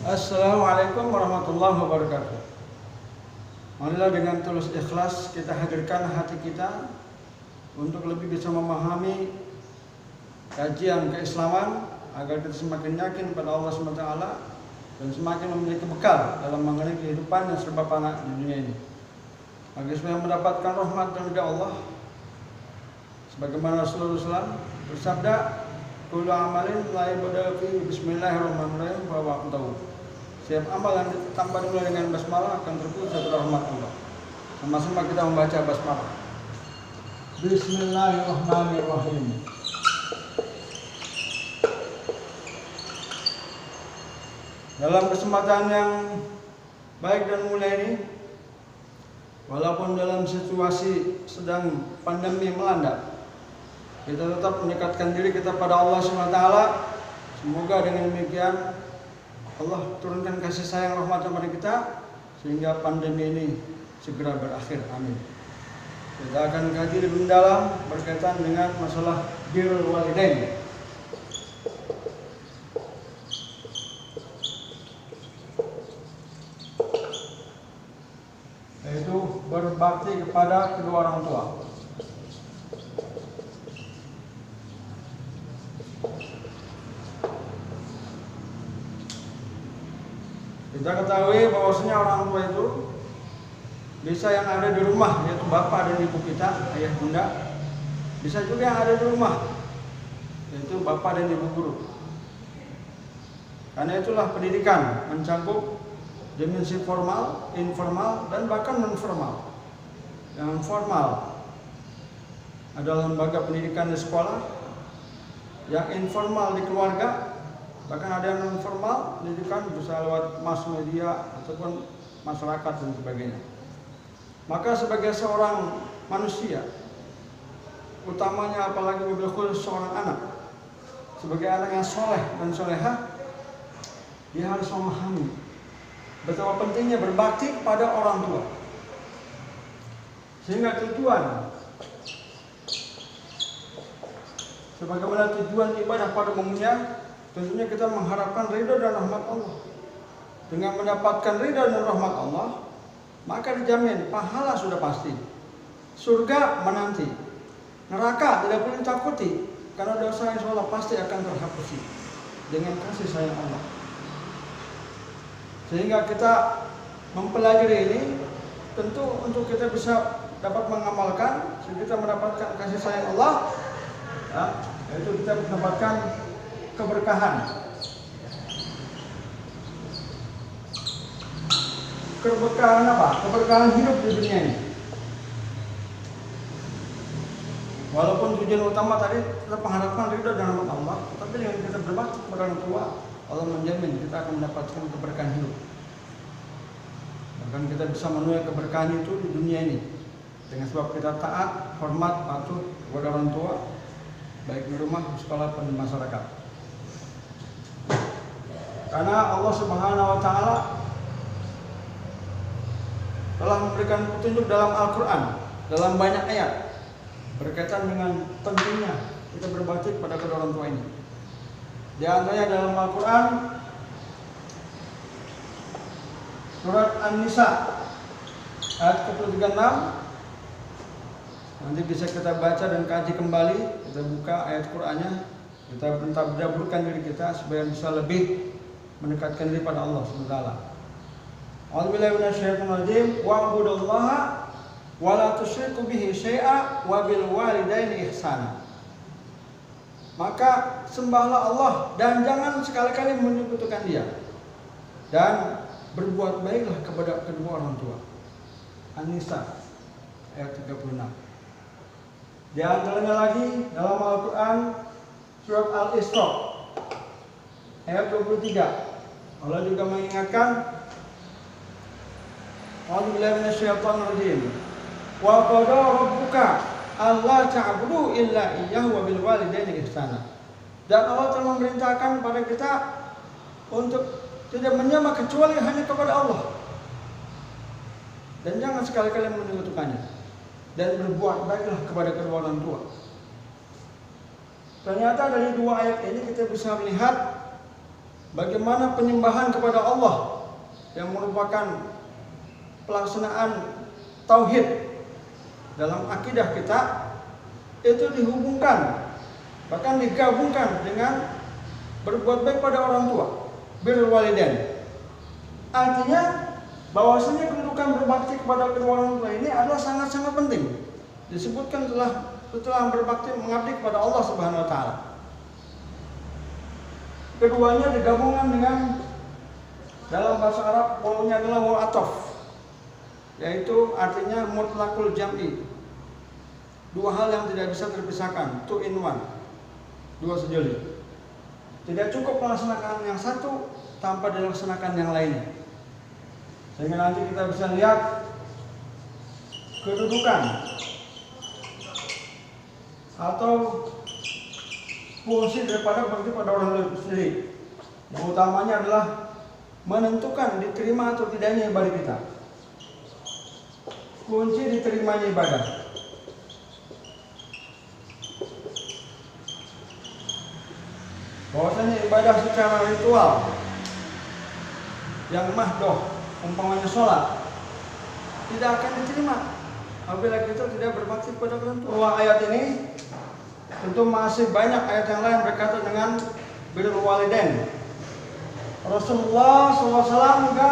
Assalamualaikum warahmatullahi wabarakatuh. Marilah dengan tulus ikhlas kita hadirkan hati kita untuk lebih bisa memahami kajian keislaman agar kita semakin yakin pada Allah SWT dan semakin memiliki bekal dalam mengenai kehidupan yang serba fana di dunia ini. Agar supaya mendapatkan rahmat dan ridha Allah, sebagaimana Rasulullah bersabda, "Kullu amalin la yabda fi bismillahirrahmanirrahim fa huwa tahu." Setiap amal yang tanpa dimulai dengan basmalah akan terputus dari rahmat Allah. Sama-sama kita membaca basmalah. Bismillahirrahmanirrahim. Dalam kesempatan yang baik dan mulia ini, walaupun dalam situasi sedang pandemi melanda, kita tetap mendekatkan diri kita pada Allah SWT. Semoga dengan demikian Allah turunkan kasih sayang rahmat kepada kita sehingga pandemi ini segera berakhir. Amin. Kita akan kaji lebih mendalam berkaitan dengan masalah birrul walidain. Yaitu berbakti kepada kedua orang tua. Kita ketahui bahwasanya orang tua itu bisa yang ada di rumah, yaitu bapak dan ibu kita, ayah bunda. Bisa juga yang ada di rumah, yaitu bapak dan ibu guru. Karena itulah pendidikan mencakup dimensi formal, informal, dan bahkan non formal. Yang formal adalah lembaga pendidikan di sekolah, yang informal di keluarga, bahkan ada yang non formal pendidikan bisa lewat mass media ataupun masyarakat dan sebagainya. Maka sebagai seorang manusia, utamanya apalagi mobil khusus seorang anak, sebagai anak yang soleh dan solehah, dia harus memahami betapa pentingnya berbakti pada orang tua. Sehingga tujuan sebagaimana tujuan ibadah pada umumnya, tentunya kita mengharapkan ridha dan rahmat Allah. Dengan mendapatkan ridha dan rahmat Allah, maka dijamin pahala sudah pasti. Surga menanti. Neraka tidak perlu ditakuti, karena dosa yang Allah pasti akan terhapusi dengan kasih sayang Allah. Sehingga kita mempelajari ini tentu untuk kita bisa dapat mengamalkan, sehingga kita mendapatkan kasih sayang Allah, ya, yaitu kita mendapatkan keberkahan. Keberkahan apa? Keberkahan hidup di dunia ini. Walaupun tujuan utama tadi kita mengharapkan ridha dan rahmat Allah, tapi dengan kita berbakti kepada orang tua, Allah menjamin kita akan mendapatkan keberkahan hidup. Bahkan kita bisa menuai keberkahan itu di dunia ini dengan sebab kita taat, hormat, patuh kepada orang tua, baik di rumah, di sekolah, dan di masyarakat. Karena Allah Subhanahu wa Ta'ala telah memberikan petunjuk dalam Al-Quran, dalam banyak ayat berkaitan dengan pentingnya kita berbakti kepada kedua orang tua ini. Di antaranya dalam Al-Quran surat An-Nisa ayat ke-36. Nanti bisa kita baca dan kaji kembali. Kita buka ayat Qur'annya, kita mendaburkan diri kita supaya bisa lebih mendekatkan diri pada Allah SWT. A'udzubillahi minasyaitonir rajim. Wa'budullaha wa la tusyriku bihi syai'a wa bil walidaini ihsana. Maka sembahlah Allah dan jangan sekali-kali menyekutukan Dia, dan berbuat baiklah kepada kedua orang tua. An-Nisa ayat 36. Di antaranya lagi dalam Al-Quran surat Al-Isra ayat 23. Allah juga mengingatkan, A'udzubillahi minasyaitonir rajim. Wa qada rabbuka alla ta'budu illa iyyahu wa bil walidaini ihsana. Dan Allah telah memerintahkan kepada kita untuk tidak menyembah kecuali hanya kepada Allah. Dan jangan sekali-kali menyekutukannya. Dan berbuat baiklah kepada kedua orang tua. Ternyata dari dua ayat ini kita bisa melihat bagaimana penyembahan kepada Allah yang merupakan pelaksanaan tauhid dalam akidah kita itu dihubungkan, bahkan digabungkan dengan berbuat baik pada orang tua, birrul walidain. Artinya bahwasanya kedudukan berbakti kepada kedua orang tua ini adalah sangat-sangat penting. Disebutkan setelah berbakti mengabdi kepada Allah Subhanahu wa taala. Keduanya digabungkan dengan dalam bahasa Arab wawunya adalah waw atof, yaitu artinya mutlaqul jam'i. Dua hal yang tidak bisa terpisahkan, two in one, dua sejoli. Tidak cukup melaksanakan yang satu tanpa dilaksanakan yang lainnya. Sehingga nanti kita bisa lihat kedudukan atau fungsi daripada bakti pada orang tua sendiri. Yang utamanya adalah menentukan diterima atau tidaknya ibadah kita. Kunci diterimanya ibadah. Bahwasanya ibadah secara ritual yang mahdoh, umpamanya sholat, tidak akan diterima apabila kita tidak berbakti kepada orang tua. Ayat ini tentu masih banyak ayat yang lain berkaitan dengan birrul walidain. Rasulullah SAW juga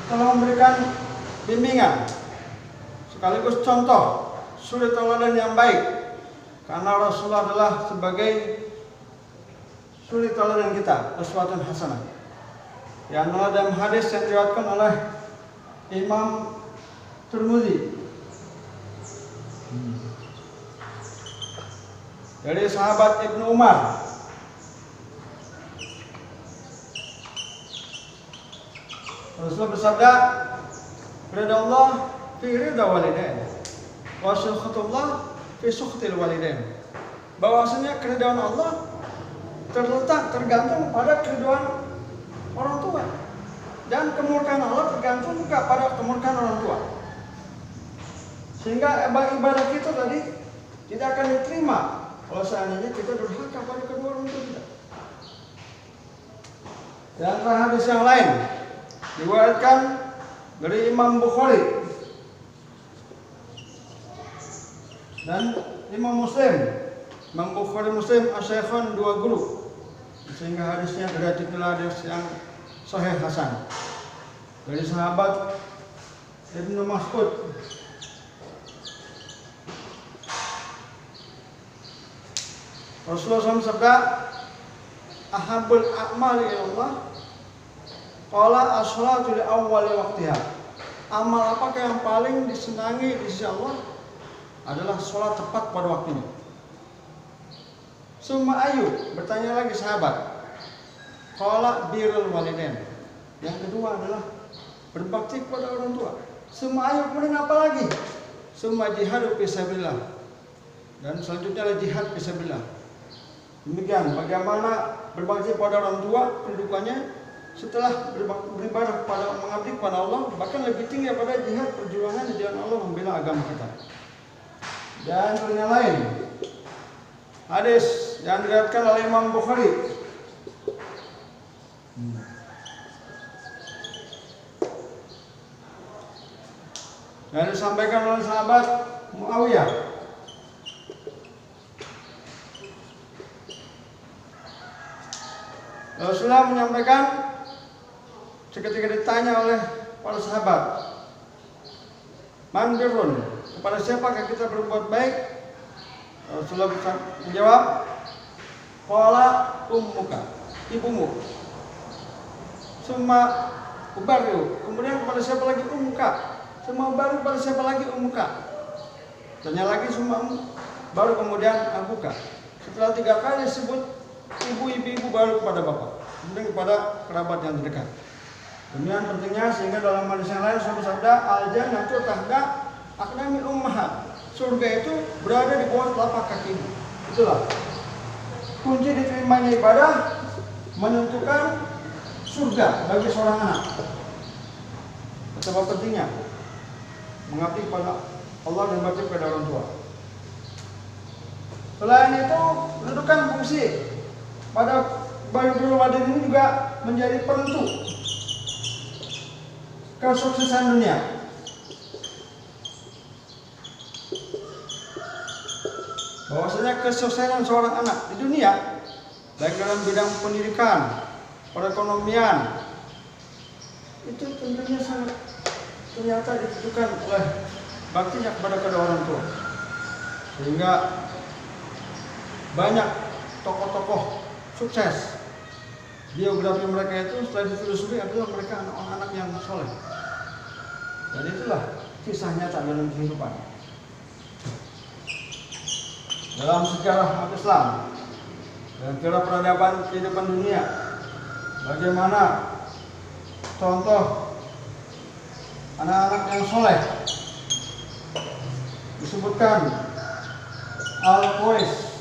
telah memberikan bimbingan sekaligus contoh suri tauladan yang baik, karena Rasulullah adalah sebagai suri tauladan kita, uswatun hasanah. Yang dalam hadis yang diriwayatkan oleh Imam Tirmidzi dari sahabat Ibnu Umar, Rasulullah bersabda, "Ridha Allah fi ridha walidain, wa sukhatullah fi sukhatil walidain." Bahwasanya keridhaan Allah tergantung pada keridhaan orang tua, dan kemurkaan Allah tergantung juga pada kemurkaan orang tua. Sehingga ibadah kita tadi tidak akan diterima kalau seandainya kita durhaka pada kedua orang tua kita. Dan hadis yang lain diriwayatkan dari Imam Bukhari dan Imam Muslim. Imam Bukhari Muslim asyaikhan, dua guru, sehingga hadisnya derajat hadis yang sahih hasan dari sahabat Ibnu Mas'ud. Rasulullah SAW sabda, "Ahabul a'mali ilallah qala as-salatu li awwali waqtiha." Amal apakah yang paling disenangi di sisi Allah adalah sholat tepat pada waktunya. Summa ayu, bertanya lagi sahabat, qala birrul walidain. Yang kedua adalah berbakti kepada orang tua. Summa ayu, kemudian apa lagi? Summa jihadu fisabilillah. Dan selanjutnya adalah jihad fisabilillah. Demikian bagaimana berbakti kepada orang tua kedudukannya setelah beribadah kepada mengabdi kepada Allah, bahkan lebih tinggi daripada jihad perjuangan di jalan Allah membela agama kita. Dan yang lain, hadis yang diriwayatkan oleh Imam Bukhari dan disampaikan oleh sahabat Muawiyah. Rasulullah menyampaikan ketika ditanya oleh para sahabat, "Man birrun?" Kepada siapakah kita berbuat baik? Rasulullah menjawab, "Qala ummuka," ibumu. Summa ubarru, kemudian kepada siapa lagi? Ummuka. Summa ubarru, kepada siapa lagi? Ummuka. Tanya lagi, summa baru kemudian abuka. Setelah 3 kali disebut ibu baru kepada bapak, kemudian kepada kerabat yang terdekat. Demikian pentingnya, sehingga dalam hadis yang lain Rasulullah bersabda, "Al-jannatu tahta aqdamil ummahat." Surga itu berada di bawah telapak kakimu. Itulah kunci diterimanya ibadah, menentukan surga bagi seorang anak. Betapa pentingnya mengabdi kepada Allah dan berbakti kepada orang tua. Selain itu, menentukan fungsi pada Birrul Walidain ini juga menjadi penentu kesuksesan dunia. Bahwasanya kesuksesan seorang anak di dunia, baik dalam bidang pendidikan, perekonomian, itu tentunya sangat ternyata ditentukan oleh baktinya kepada kedua orang tua. Sehingga banyak tokoh-tokoh sukses, biografi mereka itu setelah ditelusuri adalah mereka anak-anak yang soleh. Dan itulah kisah nyata dalam kehidupan. Dalam sejarah umat Islam dan sejarah peradaban kehidupan dunia, bagaimana contoh anak-anak yang soleh disebutkan Al-Qais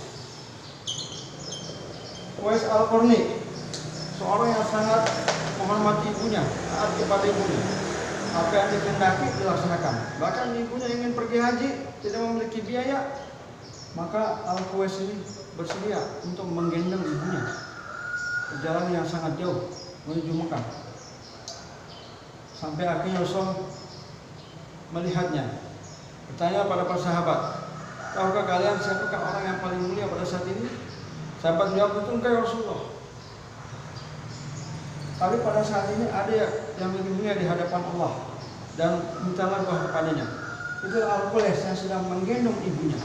Al-Qarni, seorang yang sangat menghormati ibunya, taat kepada ibunya. Apa yang dikehendaki dilaksanakan. Bahkan ibunya ingin pergi haji, tidak memiliki biaya, maka Al-Qais ini bersedia untuk menggendong ibunya perjalanan yang sangat jauh menuju Mekah. Sampai akhirnya Rasul melihatnya, bertanya pada para sahabat, tahukah kalian siapakah orang yang paling mulia pada saat ini? Sahabat jawab, itu engkau ya Rasulullah. Tapi pada saat ini ada yang lebih mulia di hadapan Allah dan mintalah doa kepadanya. Itu Al-Qais yang sedang menggendong ibunya.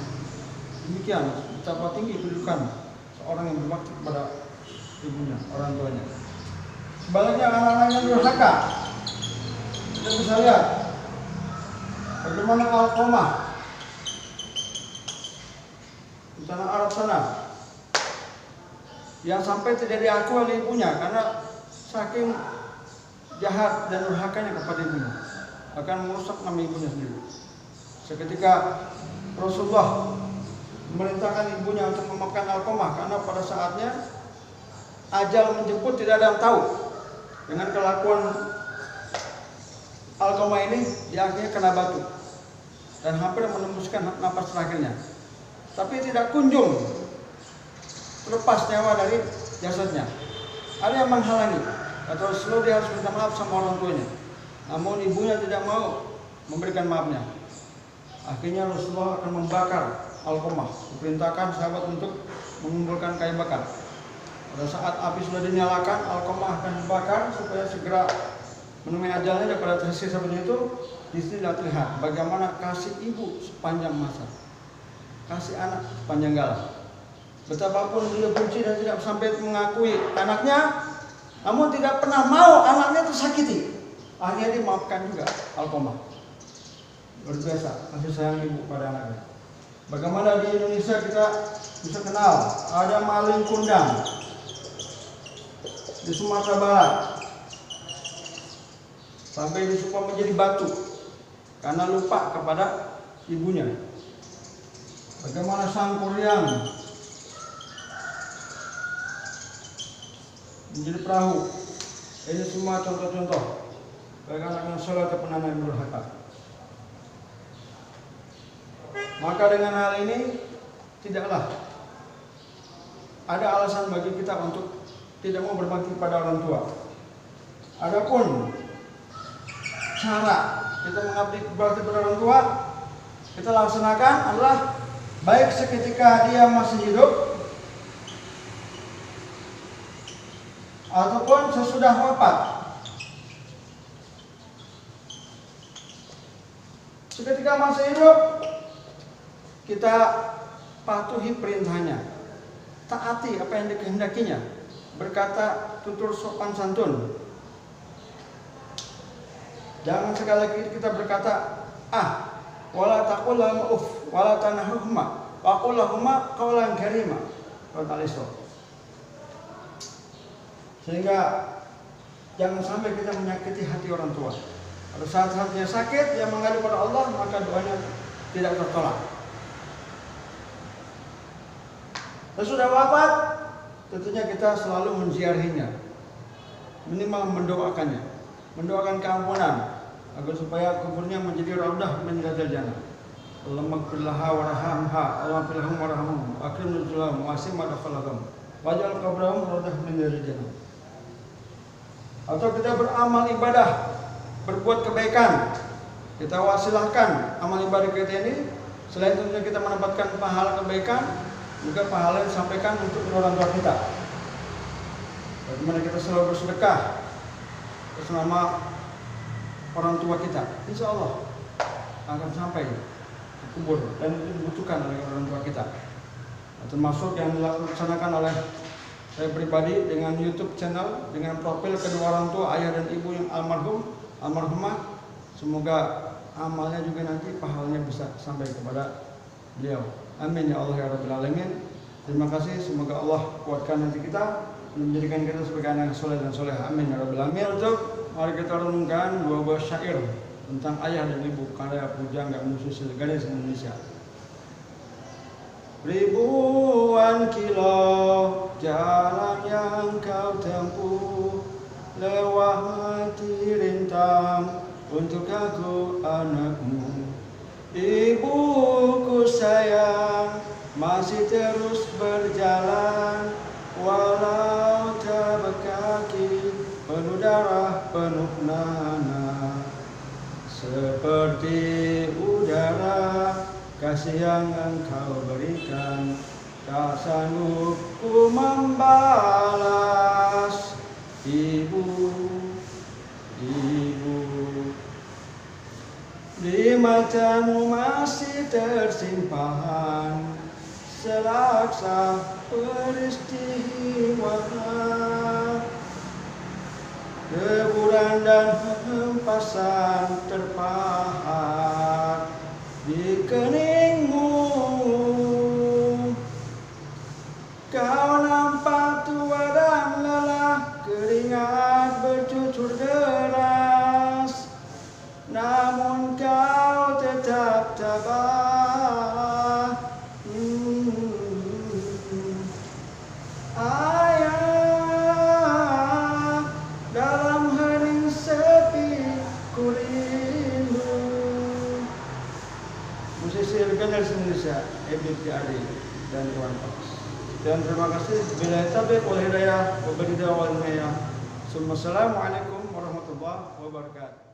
Demikian betapa tinggi kedudukan seorang yang berbakti kepada ibunya, orang tuanya. Sebaliknya anak-anak yang durhaka, kita bisa lihat bagaimana Alqamah di tanah Arab sana, yang sampai tidak diakui oleh ibunya karena saking jahat dan durhakanya kepada ibunya, akan merusak nama ibunya sendiri. Seketika Rasulullah memerintahkan ibunya untuk memakan Alqamah karena pada saatnya ajal menjemput, tidak ada yang tahu. Dengan kelakuan Alqamah ini, dia akhirnya kena batu dan hampir menembuskan napas terakhirnya, tapi tidak kunjung terlepas nyawa dari jasadnya. Ada yang menghalangi, atau selalu dia harus minta maaf sama orang tuanya. Namun ibunya tidak mau memberikan maafnya. Akhirnya Rasulullah akan membakar Alqamah. Diperintahkan sahabat untuk mengumpulkan kayu bakar. Pada saat api sudah dinyalakan, Alqamah akan dibakar supaya segera menemui ajalnya. Dan pada sisi seperti itu, di sini terlihat bagaimana kasih ibu sepanjang masa, kasih anak sepanjang galah. Betapapun dia benci dan tidak sampai mengakui anaknya, namun tidak pernah mau anaknya tersakiti. Akhirnya dimaafkan juga Alqamah. Luar biasa kasih sayang ibu pada anaknya. Bagaimana di Indonesia kita bisa kenal ada maling kundang di Sumatera Barat, sampai disumpah menjadi batu karena lupa kepada ibunya. Bagaimana sang kuryang menjadi perahu. Ini semua contoh-contoh bagaimana yang salah ataupun anak yang durhaka. Maka dengan hal ini tidaklah ada alasan bagi kita untuk tidak mau berbakti pada orang tua. Adapun cara kita mengabdi berbakti pada orang tua, kita laksanakan adalah baik seketika dia masih hidup ataupun sesudah wafat. Seketika masih hidup, kita patuhi perintahnya, taati apa yang dikehendakinya, berkata tutur sopan santun. Jangan sekali lagi kita berkata wala taqul lahum uff wala tanahuma wa qul lahum qawlan karima wa taliso. Sehingga jangan sampai kita menyakiti hati orang tua. Pada saat hatinya sakit, dia mengadu pada Allah, maka doanya tidak tertolak. Sesudah wafat, tentunya kita selalu menziarahinya, minimal mendoakannya, mendoakan keampunan agar supaya kuburnya menjadi raudah min riyadil jannah. Allahumma ighfir laha warhamha, Allahumma ighfir lahum warhamhum, akrim nuzulahum wa asim madkhalahum. wajal qabrahum rawdah min riyadil jannah. Atau kita beramal ibadah, berbuat kebaikan, kita wasilahkan amal ibadah kita ini. Selain tentunya kita mendapatkan pahala kebaikan, juga pahala yang disampaikan untuk orang tua kita. Bagaimana kita selalu bersedekah atas nama orang tua kita, insya Allah akan sampai ke kubur dan itu dibutuhkan oleh orang tua kita. Termasuk yang dilaksanakan oleh saya pribadi dengan YouTube channel, dengan profil kedua orang tua, ayah dan ibu yang almarhumah. Semoga amalnya juga nanti pahalanya bisa sampai kepada beliau. Amin ya Allah ya Rabbil Alamin. Terima kasih, semoga Allah kuatkan nanti kita, menjadikan kita sebagai anak soleh dan soleh. Amin ya Rabbil Alamin. Untuk mari kita renungkan dua buah syair tentang ayah dan ibu karya pujangga musisi legendaris Indonesia. Ribuan kilo jalan yang kau tempuh, lewati rintang untuk aku anakmu. Ibuku sayang masih terus berjalan, walau tak berkaki, penuh darah, penuh nanah. Seperti udara kasih yang engkau berikan, tak sanggup ku membalas. Ibu, ibu, di matamu masih tersimpan selaksa peristiwa, deburan dan hempasan terpahat di keningmu. Kau nampak tua dan lelah, keringat bercucur deras, namun kau tetap tabah. Ayah, dalam hening sepi ku rindu. Musisi legendaris Indonesia, Ebit Adi dan Iwan Fals. Dan terima kasih. Bila taufiq wal hidayah wa billahi wal hidayah. Assalamualaikum warahmatullahi wabarakatuh.